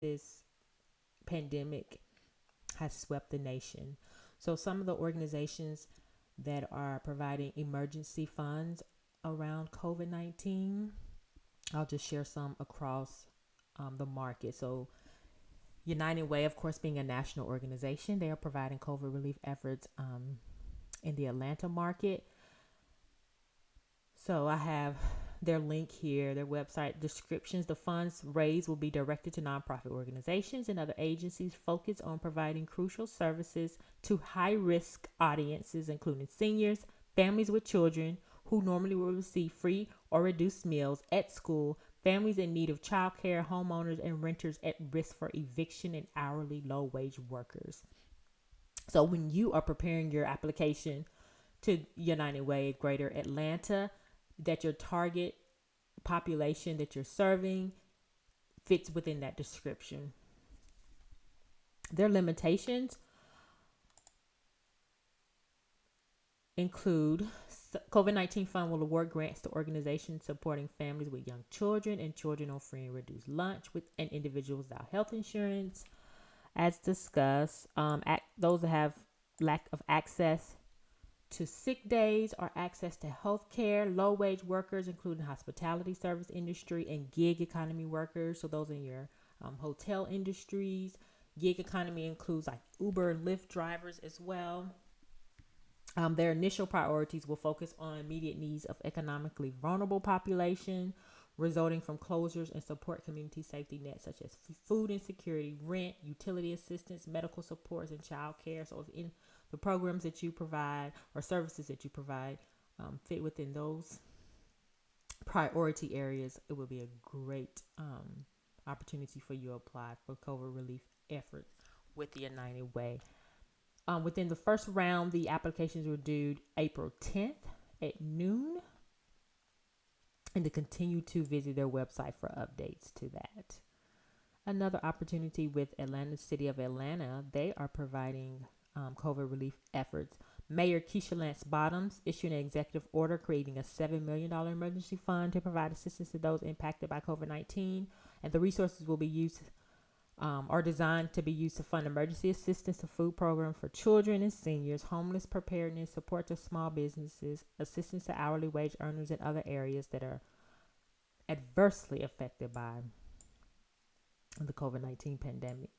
this pandemic has swept the nation. So some of the organizations that are providing emergency funds around COVID-19, I'll just share some across the market. So United Way, of course, being a national organization, they are providing COVID relief efforts in the Atlanta market. So I have their link here, their website descriptions. The funds raised will be directed to nonprofit organizations and other agencies focused on providing crucial services to high risk audiences, including seniors, families with children who normally will receive free or reduced meals at school, families in need of childcare, homeowners, and renters at risk for eviction, and hourly low wage workers. So when you are preparing your application to United Way Greater Atlanta, that your target population that you're serving fits within that description. Their limitations include COVID-19 fund will award grants to organizations supporting families with young children and children on free and reduced lunch and individuals without health insurance. As discussed, those that have lack of access to sick days or access to health care, low wage workers, including hospitality service industry and gig economy workers. So those in your hotel industries. Gig economy includes like Uber and Lyft drivers as well. Their initial priorities will focus on immediate needs of economically vulnerable population resulting from closures, and support community safety nets such as food insecurity, rent, utility assistance, medical supports, and child care. So if in the programs that you provide or services that you provide fit within those priority areas, it would be a great opportunity for you to apply for COVID relief efforts with the United Way. Within the first round, the applications were due April 10th at noon, and to continue to visit their website for updates to that. Another opportunity with Atlanta City of Atlanta, they are providing COVID relief efforts. Mayor Keisha Lance Bottoms issued an executive order creating a $7 million emergency fund to provide assistance to those impacted by COVID-19, and the resources will be used are designed to be used to fund emergency assistance to food programs for children and seniors, homeless preparedness, support to small businesses, assistance to hourly wage earners in other areas that are adversely affected by the COVID-19 pandemic.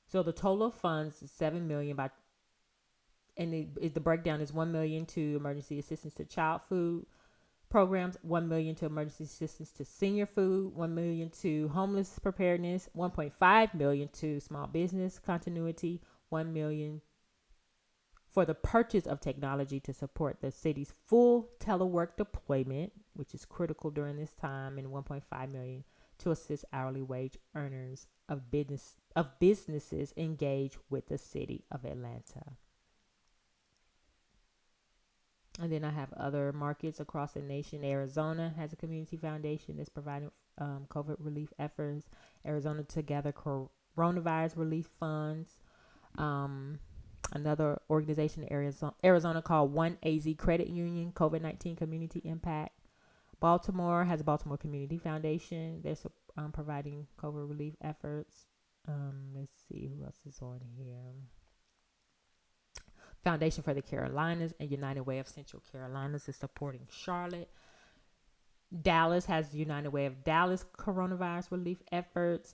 So the total of funds is $7 million the breakdown is $1 million to emergency assistance to child food programs, $1 million to emergency assistance to senior food, $1 million to homeless preparedness, $1.5 million to small business continuity, $1 million for the purchase of technology to support the city's full telework deployment, which is critical during this time, and $1.5 million to assist hourly wage earners of businesses engaged with the city of Atlanta. And then I have other markets across the nation. Arizona has a community foundation that's providing COVID relief efforts. Arizona Together coronavirus relief funds. Another organization in Arizona called One AZ Credit Union, COVID-19 Community Impact. Baltimore has a Baltimore Community Foundation. They're providing COVID relief efforts. Let's see who else is on here. Foundation for the Carolinas and United Way of Central Carolinas is supporting Charlotte. Dallas has United Way of Dallas coronavirus relief efforts.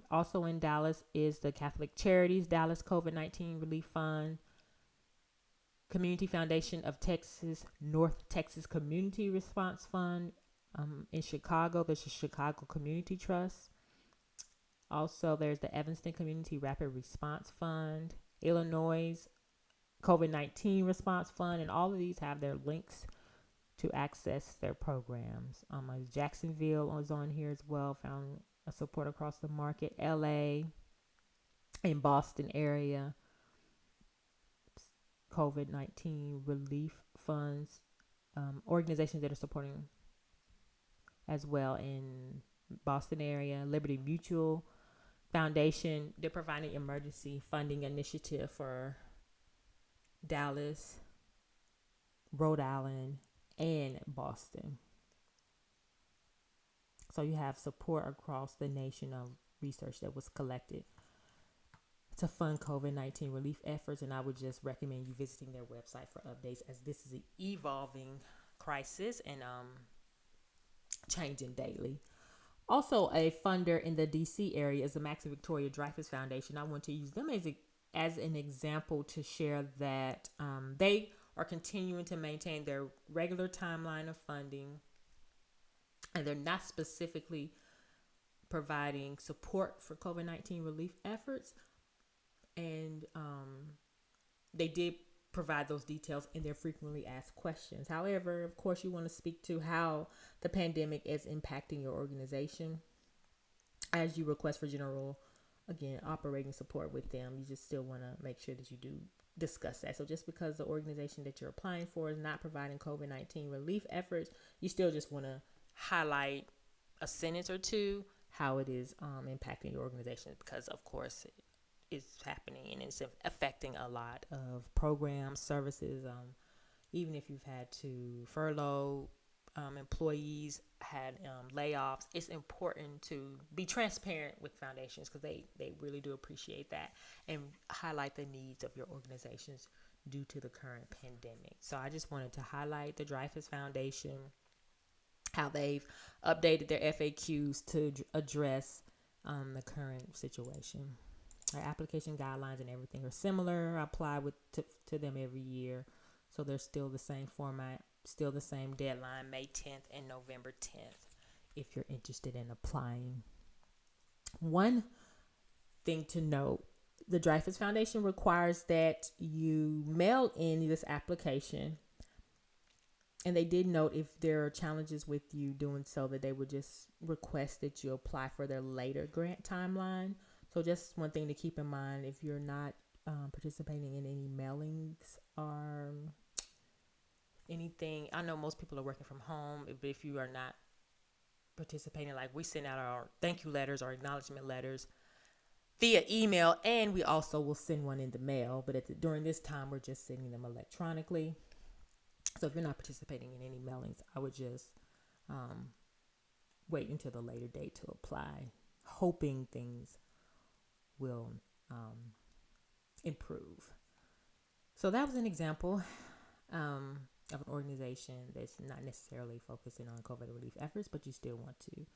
Also in Dallas is the Catholic Charities Dallas COVID-19 Relief Fund. Community Foundation of Texas, North Texas Community Response Fund. In Chicago, there's the Chicago Community Trust. Also, there's the Evanston Community Rapid Response Fund. Illinois COVID-19 Response Fund, and all of these have their links to access their programs. Jacksonville is on here as well, found a support across the market. LA and Boston area, COVID-19 relief funds, organizations that are supporting as well in Boston area. Liberty Mutual Foundation, they're providing emergency funding initiative for Dallas, Rhode Island, and Boston. So you have support across the nation of research that was collected to fund COVID-19 relief efforts. And I would just recommend you visiting their website for updates, as this is an evolving crisis and changing daily. Also, a funder in the DC area is the Max and Victoria Dreyfus Foundation. I want to use them as an example to share that they are continuing to maintain their regular timeline of funding, and they're not specifically providing support for COVID-19 relief efforts. And they did provide those details in their frequently asked questions. However, of course, you want to speak to how the pandemic is impacting your organization as you request for general, again, operating support with them. You just still want to make sure that you do discuss that. So just because the organization that you're applying for is not providing COVID-19 relief efforts, you still just want to highlight a sentence or two how it is impacting your organization, because of course it's happening and it's affecting a lot of programs, services. Even if you've had to furlough employees, had layoffs, it's important to be transparent with foundations, because they really do appreciate that and highlight the needs of your organizations due to the current pandemic. So I just wanted to highlight the Dreyfus Foundation, how they've updated their FAQs to address the current situation. Our application guidelines and everything are similar. I apply to them every year. So they're still the same format, still the same deadline, May 10th and November 10th, if you're interested in applying. One thing to note, the Dreyfus Foundation requires that you mail in this application. And they did note if there are challenges with you doing so, that they would just request that you apply for their later grant timeline. So just one thing to keep in mind, if you're not participating in any mailings or anything. I know most people are working from home, but if you are not participating, like we send out our thank you letters or acknowledgement letters via email, and we also will send one in the mail. But during this time, we're just sending them electronically. So if you're not participating in any mailings, I would just wait until the later date to apply, hoping things will improve. So that was an example of an organization that's not necessarily focusing on COVID relief efforts, but you still want to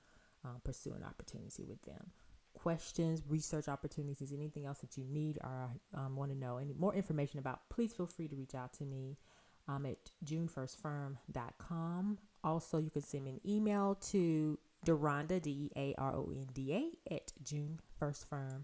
pursue an opportunity with them. Questions, research opportunities, anything else that you need or want to know any more information about, please feel free to reach out to me at junefirstfirm.com. Also, you can send me an email to Deronda, DEARONDA, at junefirstfirm.com.